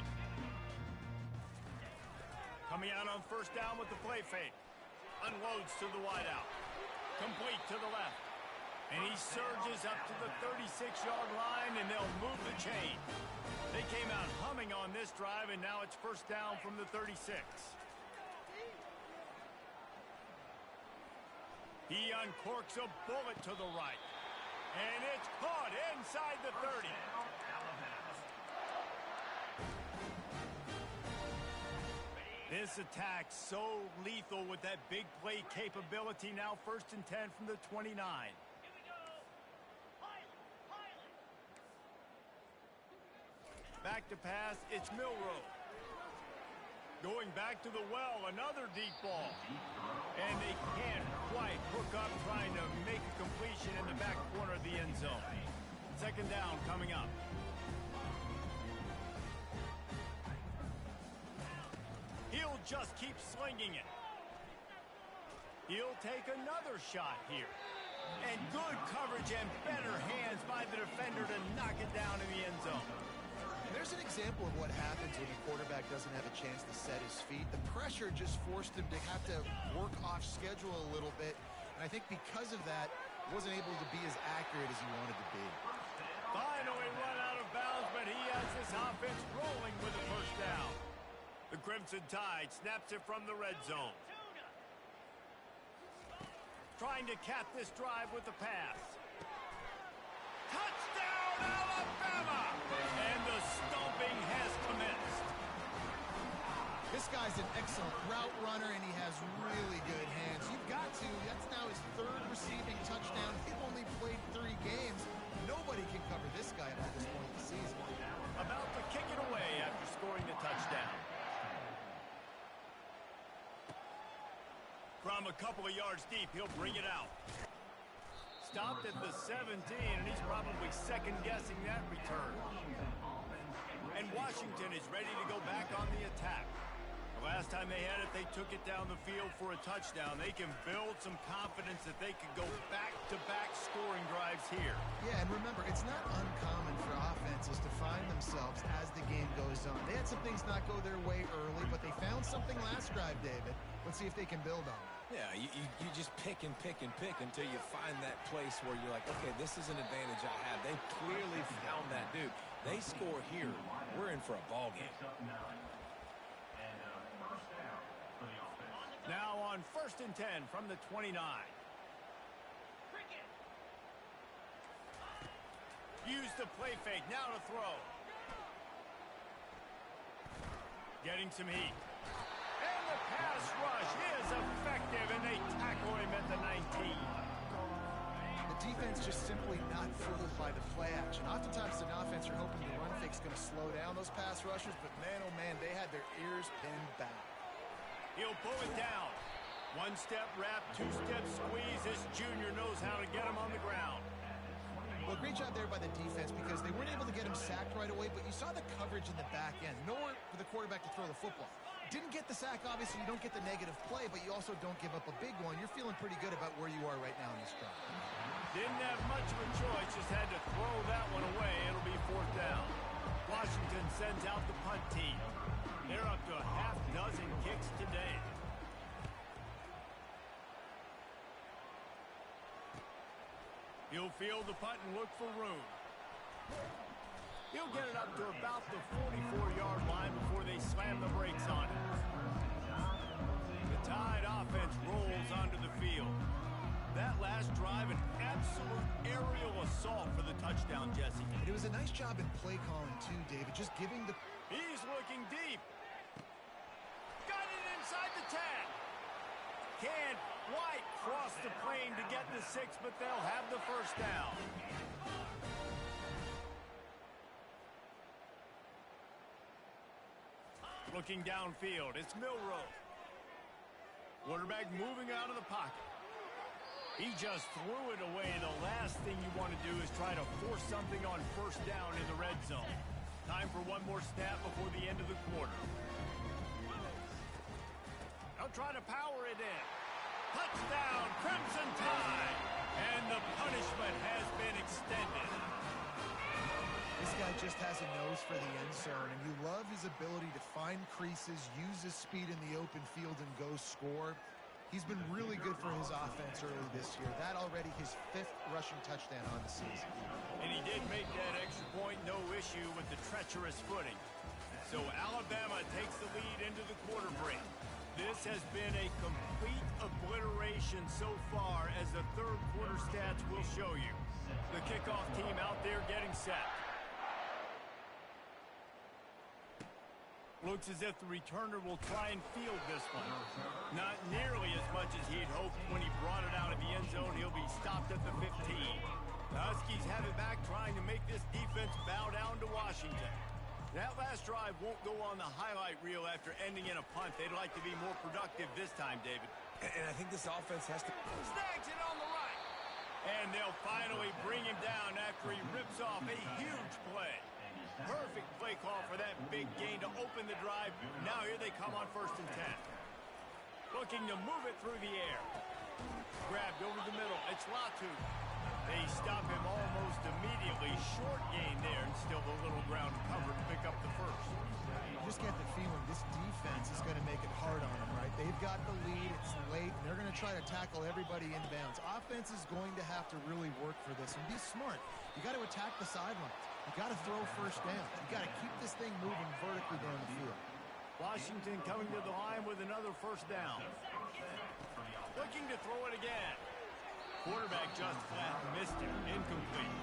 Coming out on 1st down with the play fake. Unloads to the wideout. Complete to the left. And he surges up to the 36-yard line, and they'll move the chain. They came out humming on this drive, and now it's 1st down from the 36. He uncorks a bullet to the right. And it's caught inside the 30. This attack so lethal with that big play capability. Now 1st and 10 from the 29. Back to pass, it's Milroe. Going back to the well, another deep ball. And they can't quite hook up trying to make a completion in the back corner of the end zone. 2nd down coming up. He'll just keep slinging it. He'll take another shot here. And good coverage and better hands by the defender to knock it down in the end zone. There's an example of what happens when the quarterback doesn't have a chance to set his feet. The pressure just forced him to have to work off schedule a little bit. And I think because of that, wasn't able to be as accurate as he wanted to be. Finally run out of bounds, but he has this offense rolling with a 1st down. The Crimson Tide snaps it from the red zone. Trying to cap this drive with the pass. Touchdown, Alabama! And the stomping has commenced. This This guy's an excellent route runner, and he has really good hands. You've got to. That's now his third receiving touchdown. They've only played 3 games. Nobody can cover this guy up to this point in the season. About to kick it away after scoring the touchdown. From a couple of yards deep, he'll bring it out. Stopped at the 17, and he's probably second-guessing that return. And Washington is ready to go back on the attack. The last time they had it, they took it down the field for a touchdown. They can build some confidence that they could go back-to-back scoring drives here. Yeah, and remember, it's not uncommon for offenses to find themselves as the game goes on. They had some things not go their way early, but they found something last drive, David. Let's see if they can build on it. Yeah, you just pick and pick and pick until you find that place where you're like, okay, this is an advantage I have. They clearly found that dude. They score here, we're in for a ball game. Now on 1st and 10 from the 29. Use the play fake, now to throw. Getting some heat. And the pass rush is effective, and they tackle him at the 19. The defense just simply not fooled by the play action. Oftentimes, an offense, you're hoping the run fake's going to slow down those pass rushers, but man, oh man, they had their ears pinned back. He'll pull it down. 1-step wrap, 2-step squeeze. This junior knows how to get him on the ground. Well, great job there by the defense because they weren't able to get him sacked right away, but you saw the coverage in the back end. Nowhere for the quarterback to throw the football. Didn't get the sack, obviously. You don't get the negative play, but you also don't give up a big one. You're feeling pretty good about where you are right now in this drive. Didn't have much of a choice, just had to throw that one away. It'll be 4th down. Washington sends out the punt team. They're up to a half dozen kicks today. He'll field the punt and look for room. He'll get it up to about the 44-yard line before they slam the brakes on it. The Tide offense rolls onto the field. That last drive, an absolute aerial assault for the touchdown, Jesse. It was a nice job in play calling, too, David. Just giving the... He's looking deep. Got it inside the 10. Can't quite cross the plane to get the 6, but they'll have the 1st down. Looking downfield, it's Milroe. Quarterback moving out of the pocket. He just threw it away. The last thing you want to do is try to force something on 1st down in the red zone. Time for one more snap before the end of the quarter. They'll try to power it in. Touchdown, Crimson Tide! And the punishment has been extended. This guy just has a nose for the end zone, and you love his ability to find creases, use his speed in the open field, and go score. He's been really good for his offense early this year. That already his 5th rushing touchdown on the season. And he did make that extra point, no issue with the treacherous footing. So Alabama takes the lead into the quarter break. This has been a complete obliteration so far, as the 3rd quarter stats will show you. The kickoff team out there getting set. Looks as if the returner will try and field this one. Not nearly as much as he'd hoped when he brought it out of the end zone. He'll be stopped at the 15. The Huskies have it back, trying to make this defense bow down to Washington. That last drive won't go on the highlight reel after ending in a punt. They'd like to be more productive this time, David. And I think this offense has to... Snags it on the right. And they'll finally bring him down after he rips off a huge play. Perfect play call for that big gain to open the drive. Now here they come on 1st and 10. Looking to move it through the air. Grabbed over the middle. It's Latu. They stop him almost immediately. Short gain there, and still a little ground to cover to pick up the 1st. You just get the feeling this defense is going to make it hard on them, right? They've got the lead. It's late, and they're going to try to tackle everybody inbounds. Offense is going to have to really work for this and be smart. You got to attack the sidelines. You got to throw 1st down. You got to keep this thing moving vertically down the field. Washington coming to the line with another 1st down. Looking to throw it again. Quarterback just flat missed it. Incomplete.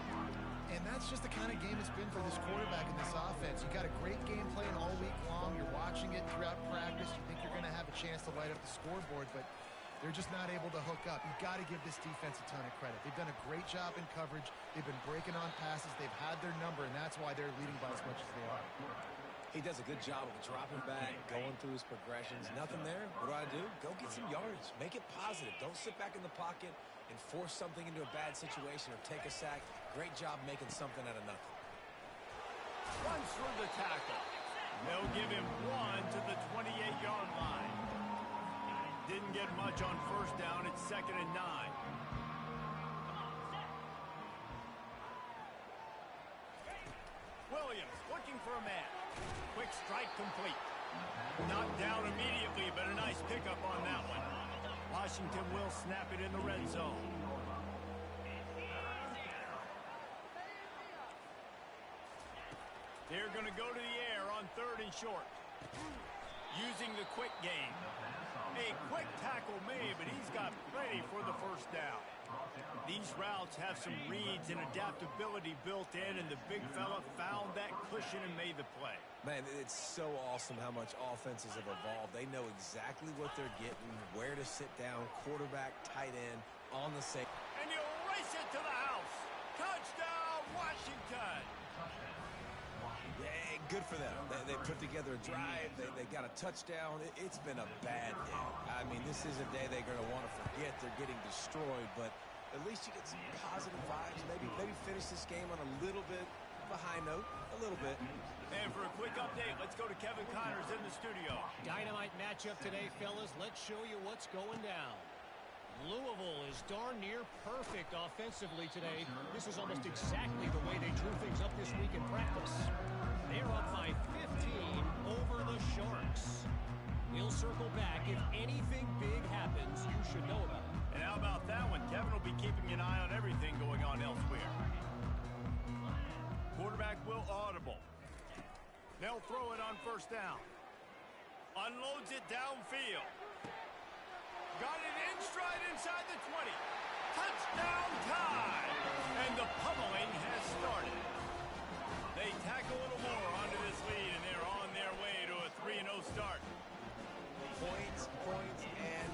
And that's just the kind of game it's been for this quarterback in this offense. You got a great game plan all week long. You're watching it throughout practice. You think you're going to have a chance to light up the scoreboard, but they're just not able to hook up. You've got to give this defense a ton of credit. They've done a great job in coverage. They've been breaking on passes. They've had their number, and that's why they're leading by as much as they are. He does a good job of dropping back, going through his progressions. Nothing there. What do? Go get some yardage. Make it positive. Don't sit back in the pocket and force something into a bad situation or take a sack. Great job making something out of nothing. Runs through the tackle. They'll give him 1 to the 28-yard line. Didn't get much on first down. It's 2nd and 9. Williams looking for a man. Quick strike complete. Knocked down immediately, but a nice pickup on that one. Washington will snap it in the red zone. They're going to go to the air on 3rd and short. Using the quick game. A quick tackle made, but he's got plenty for the first down. These routes have some reads and adaptability built in, and the big fella found that cushion and made the play. Man, it's so awesome how much offenses have evolved. They know exactly what they're getting, where to sit down, quarterback, tight end, on the same. And you race it to the house. Touchdown, Washington. Yeah, good for them. They put together a drive. They got a touchdown. It's been a bad day. I mean, this is a day they're going to want to forget. They're getting destroyed, but at least you get some positive vibes. Maybe finish this game on a little bit of a high note, a little bit. And for a quick update, let's go to Kevin Connors in the studio. Dynamite matchup today, fellas. Let's show you what's going down. Louisville is darn near perfect offensively today. This is almost exactly the way they drew things up this week in practice. They're up by 15 over the Sharks. We'll circle back. If anything big happens, you should know about it. And how about that one? Kevin will be keeping an eye on everything going on elsewhere. Quarterback will audible. They'll throw it on first down. Unloads it downfield. Got it in stride inside the 20. Touchdown time! And the pummeling has started. They tack a little more onto this lead, and they're on their way to a 3-0 start. Points, and...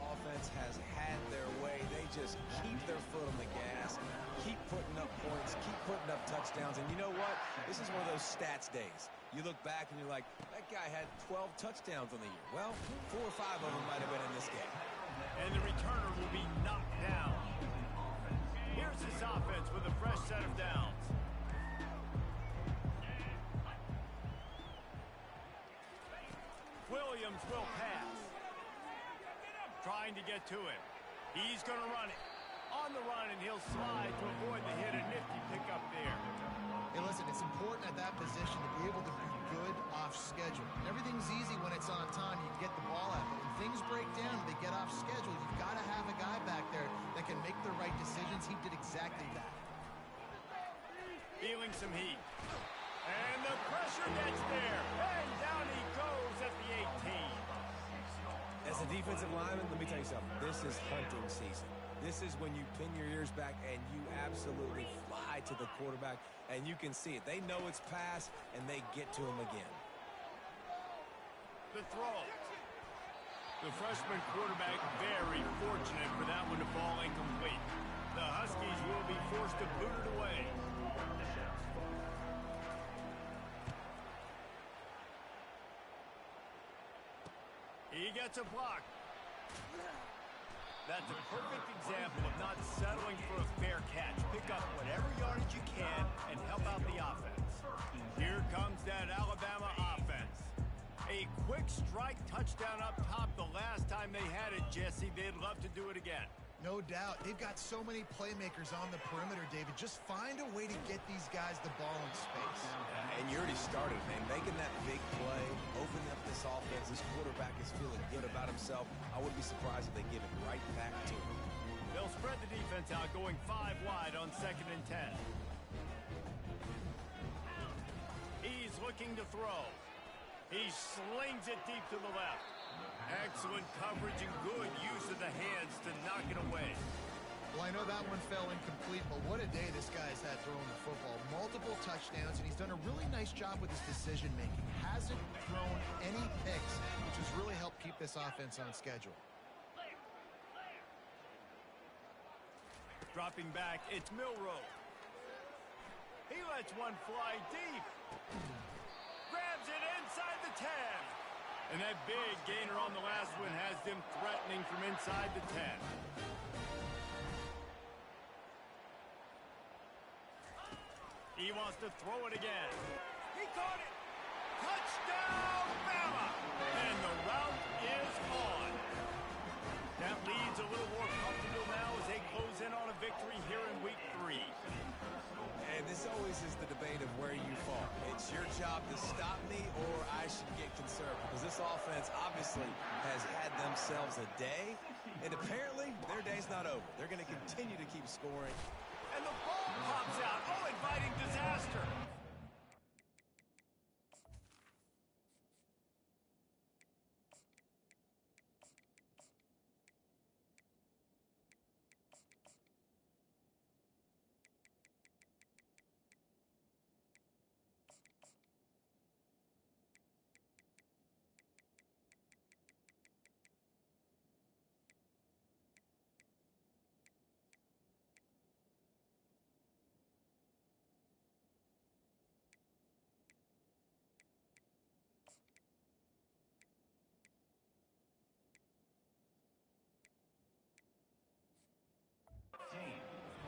Offense has had their way. They just keep their foot on the gas, keep putting up points, keep putting up touchdowns. And you know what? This is one of those stats days. You look back and you're like, that guy had 12 touchdowns on the year. Well, 4 or 5 of them might have been in this game. And the returner will be knocked down. Here's this offense with a fresh set of downs. Williams will pass. Trying to get to him. He's going to run it. On the run, and he'll slide to avoid the hit. A nifty pickup there. Hey, listen, it's important at that position to be able to be good off schedule. Everything's easy when it's on time. You can get the ball out. But when things break down and they get off schedule, you've got to have a guy back there that can make the right decisions. He did exactly that. Feeling some heat. And the pressure gets there. And down he goes at the 18. As a defensive lineman, let me tell you something. This is hunting season. This is when you pin your ears back and you absolutely fly to the quarterback, and you can see it. They know it's pass, and they get to him again. The throw. The freshman quarterback very fortunate for that one to fall incomplete. The Huskies will be forced to boot it away. He gets a block. That's a perfect example of not settling for a fair catch. Pick up whatever yardage you can and help out the offense. Here comes that Alabama offense. A quick strike touchdown up top the last time they had it, Jesse. They'd love to do it again. No doubt. They've got so many playmakers on the perimeter, David. Just find a way to get these guys the ball in space. And you already started, man. Making that big play, opening up this offense. This quarterback is feeling good about himself. I wouldn't be surprised if they give it right back to him. They'll spread the defense out, going 5 wide on 2nd and 10. looking to throw. He slings it deep to the left. Excellent coverage and good use of the hands to knock it away. Well, I know that one fell incomplete, but what a day this guy's had throwing the football. Multiple touchdowns, and he's done a really nice job with his decision-making. Hasn't thrown any picks, which has really helped keep this offense on schedule. Dropping back, it's Milroe. He lets one fly deep. Grabs it inside the 10. And that big gainer on the last one has them threatening from inside the 10. He wants to throw it again. He caught it. Touchdown, Bama! And the route is on. That leads a little more comfortable now as they close in on a victory here in week 3. And this always is the debate of where you fall. It's your job to stop me or I should get concerned, because this offense obviously has had themselves a day, and apparently their day's not over. They're going to continue to keep scoring. And the ball pops out. Oh, inviting disaster.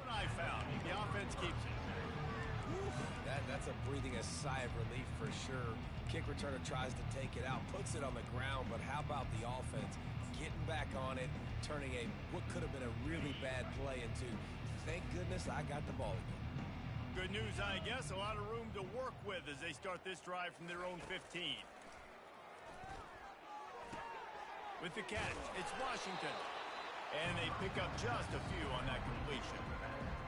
What I found, the offense keeps it. That's a breathing a sigh of relief for sure. Kick returner tries to take it out, puts it on the ground, but how about the offense getting back on it, turning what could have been a really bad play into, thank goodness I got the ball again. Good news, I guess. A lot of room to work with as they start this drive from their own 15. With the catch, it's Washington. And they pick up just a few on that completion.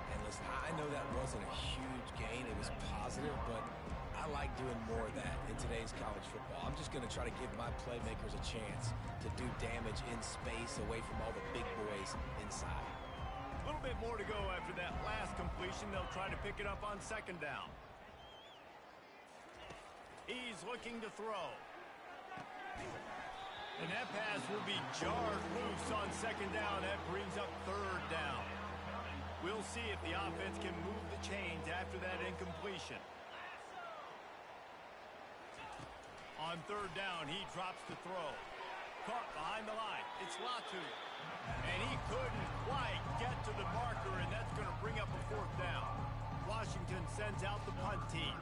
And listen, I know that wasn't a huge gain. It was positive, but I like doing more of that in today's college football. I'm just going to try to give my playmakers a chance to do damage in space away from all the big boys inside. A little bit more to go after that last completion. They'll try to pick it up on second down. He's looking to throw. And that pass will be jarred loose on second down. That brings up third down. We'll see if the offense can move the chains after that incompletion. On third down, he drops the throw. Caught behind the line. It's Latu. And he couldn't quite get to the marker, and that's going to bring up a fourth down. Washington sends out the punt team.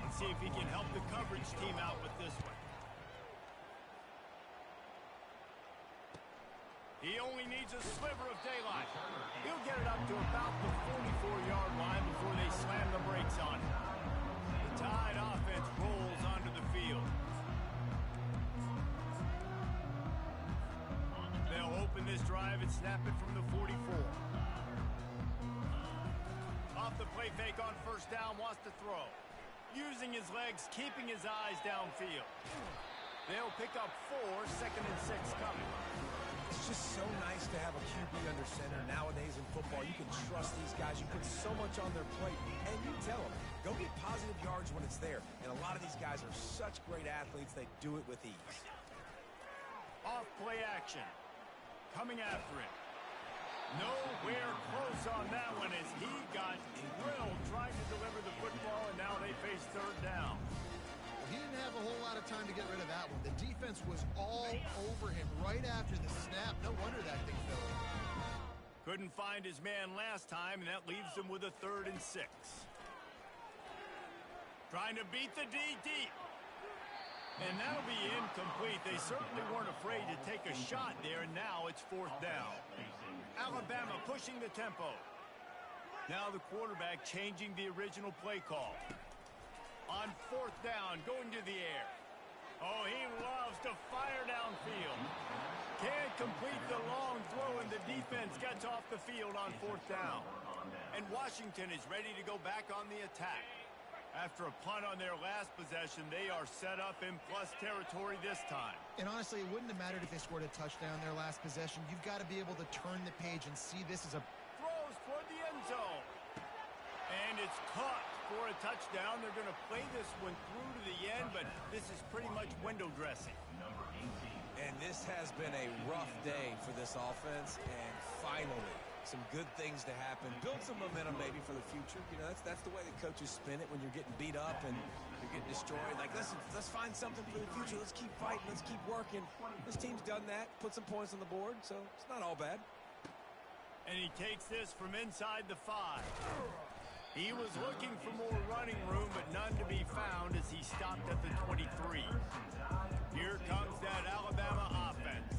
Let's see if he can help the coverage team out with this one. He only needs a sliver of daylight. He'll get it up to about the 44-yard line before they slam the brakes on it. The Tide offense rolls onto the field. They'll open this drive and snap it from the 44. Off the play fake on first down, wants to throw. Using his legs, keeping his eyes downfield. They'll pick up 4, second and 6 coming. It's just so nice to have a QB under center nowadays in football. You can trust these guys. You put so much on their plate, and you tell them, go get positive yards when it's there. And a lot of these guys are such great athletes, they do it with ease. Off play action. Coming after him. Nowhere close on that one as he got drilled trying to deliver the football, and now they face third down. He didn't have a whole lot of time to get rid of that one. The defense was all over him right after the snap. No wonder that thing fell. Couldn't find his man last time, and that leaves him with a 3rd and 6. Trying to beat the D deep. And that'll be incomplete. They certainly weren't afraid to take a shot there, and now it's 4th down. Alabama pushing the tempo. Now the quarterback changing the original play call. On 4th down, going to the air. Oh, he loves to fire downfield. Can't complete the long throw, and the defense gets off the field on 4th down. And Washington is ready to go back on the attack. After a punt on their last possession, they are set up in plus territory this time. And honestly, it wouldn't have mattered if they scored a touchdown their last possession. You've got to be able to turn the page and see this as a... Throws toward the end zone. And it's caught for a touchdown. They're going to play this one through to the end, but this is pretty much window dressing. And this has been a rough day for this offense, and finally, some good things to happen. Build some momentum maybe for the future. You know, that's the way the coaches spin it when you're getting beat up and you're getting destroyed. Like, listen, let's find something for the future. Let's keep fighting. Let's keep working. This team's done that, put some points on the board, so it's not all bad. And he takes this from inside the 5. He was looking for more running room, but none to be found as he stopped at the 23. Here comes that Alabama offense.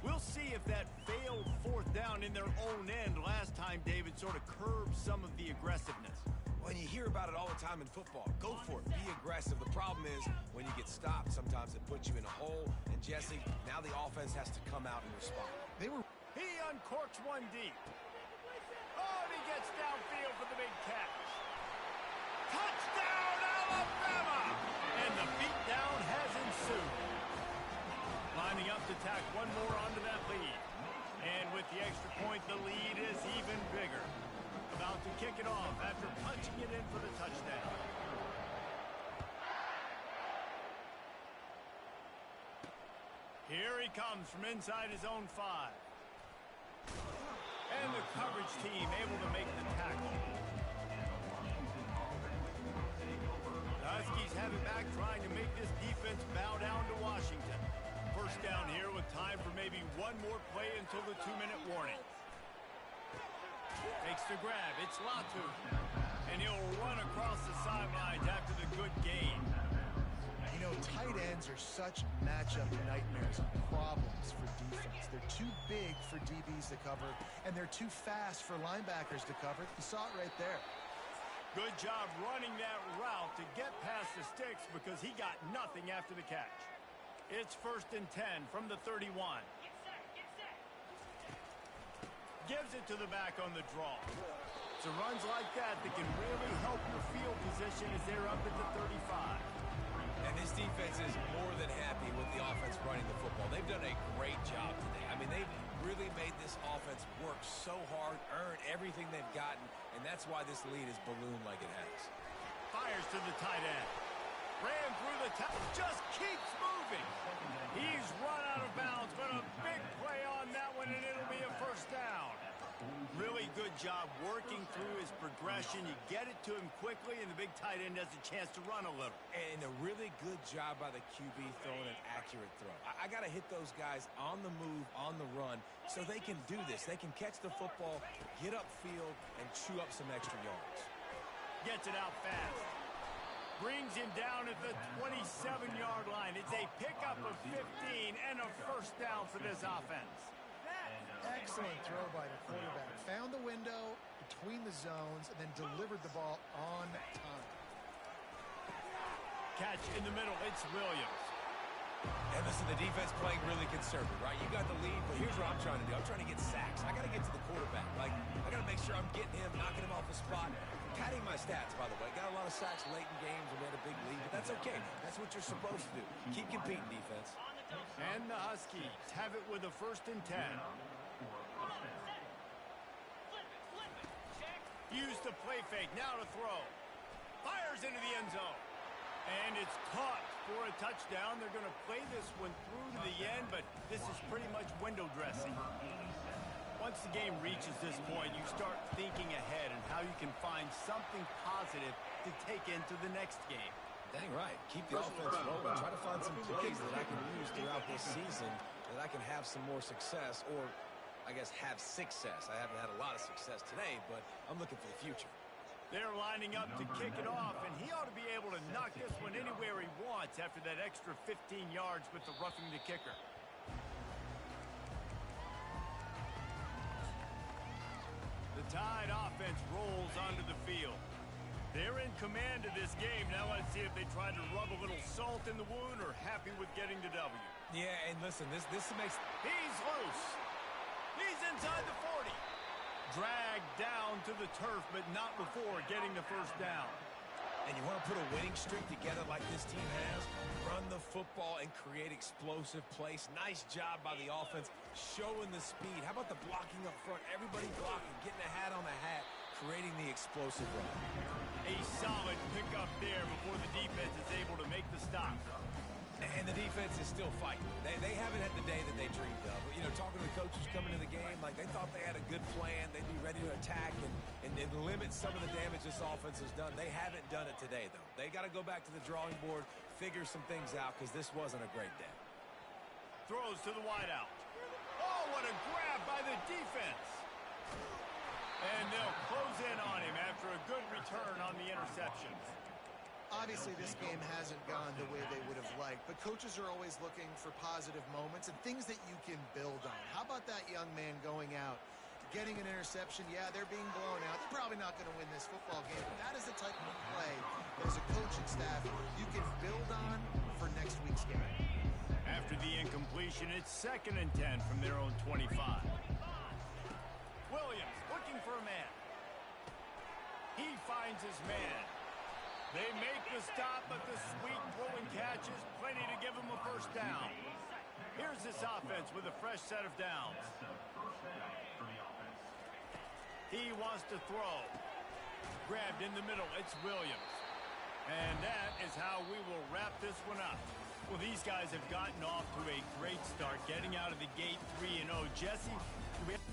We'll see if that failed fourth down in their own end last time, David, sort of curbed some of the aggressiveness. When you hear about it all the time in football, go for it. Be aggressive. The problem is when you get stopped, sometimes it puts you in a hole. And, Jesse, now the offense has to come out and respond. He uncorks one deep. Oh, and he gets downfield for the big catch. Touchdown, Alabama! And the beatdown has ensued. Lining up to tack one more onto that lead. And with the extra point, the lead is even bigger. About to kick it off after punching it in for the touchdown. Here he comes from inside his own 5. And the coverage team able to make the tackle. The Huskies have it back, trying to make this defense bow down to Washington. First down here with time for maybe one more play until the 2-minute warning. Takes the grab. It's Latu. And he'll run across the sidelines after the good gain. You know, tight ends are such matchup nightmares and problems for defense. They're too big for DBs to cover, and they're too fast for linebackers to cover. You saw it right there. Good job running that route to get past the sticks because he got nothing after the catch. It's 1st and 10 from the 31. Gives it to the back on the draw. So runs like that can really help your field position as they're up at the 35. And this defense is more than happy with the offense running the football. They've done a great job today. I mean, they've really made this offense work so hard, earn everything they've gotten, and that's why this lead is ballooned like it has. Fires to the tight end. Ran through the top, just keeps moving. He's run out of bounds, but a big play on that one, and it'll be a first down. Really good job working through his progression. You get it to him quickly, and the big tight end has a chance to run a little. And a really good job by the QB throwing an accurate throw. I got to hit those guys on the move, on the run, so they can do this. They can catch the football, get upfield, and chew up some extra yards. Gets it out fast. Brings him down at the 27-yard line. It's a pickup of 15 and a first down for this offense. Excellent throw by the quarterback. Found the window between the zones and then delivered the ball on time. Catch in the middle. It's Williams. And listen, the defense playing really conservative, right? You got the lead, but here's what I'm trying to do. I'm trying to get sacks. I got to get to the quarterback. Like, I got to make sure I'm getting him, knocking him off the spot. Padding my stats, by the way. Got a lot of sacks late in games when we had a big lead, but that's okay. That's what you're supposed to do. Keep competing, defense. And the Huskies have it with a 1st and 10. Use the play fake, now to throw. Fires into the end zone. And it's caught for a touchdown. They're going to play this one through to the end, but this is pretty much window dressing. Once the game reaches this point, you start thinking ahead and how you can find something positive to take into the next game. Dang right. Keep the offense rolling. Try to find some plays that I can use throughout this season that I can have some more success, or I guess have success. I haven't had a lot of success today, but I'm looking for the future. They're lining up to kick it off, and he ought to be able to knock this one anywhere he wants after that extra 15 yards with the roughing the kicker. The Tide offense rolls onto the field. They're in command of this game. Now let's see if they try to rub a little salt in the wound or happy with getting the W. Yeah, and listen, this makes... He's loose. He's inside the 40. Dragged down to the turf, but not before getting the first down. And you want to put a winning streak together like this team has? Run the football and create explosive plays. Nice job by the offense, showing the speed. How about the blocking up front? Everybody blocking, getting a hat on the hat, creating the explosive run. A solid pickup there before the defense is able to make the stop. And the defense is still fighting. They haven't had the day that they dreamed of. You know, talking to the coaches coming to the game, like they thought they had a good plan. They'd be ready to attack and limit some of the damage this offense has done. They haven't done it today, though. They got to go back to the drawing board, figure some things out, because this wasn't a great day. Throws to the wideout. Oh, what a grab by the defense. And they'll close in on him after a good return on the interception. Obviously, this game hasn't gone the way they would have liked, but coaches are always looking for positive moments and things that you can build on. How about that young man going out, getting an interception? Yeah, they're being blown out. They're probably not going to win this football game, but that is the type of play that as a coaching staff you can build on for next week's game. After the incompletion, it's 2nd and 10 from their own 25. Williams looking for a man. He finds his man. They make the stop, but the sweet throwing catch is plenty to give him a first down. Here's this offense with a fresh set of downs. He wants to throw. Grabbed in the middle, it's Williams. And that is how we will wrap this one up. Well, these guys have gotten off to a great start, getting out of the gate 3-0. Jesse, do we have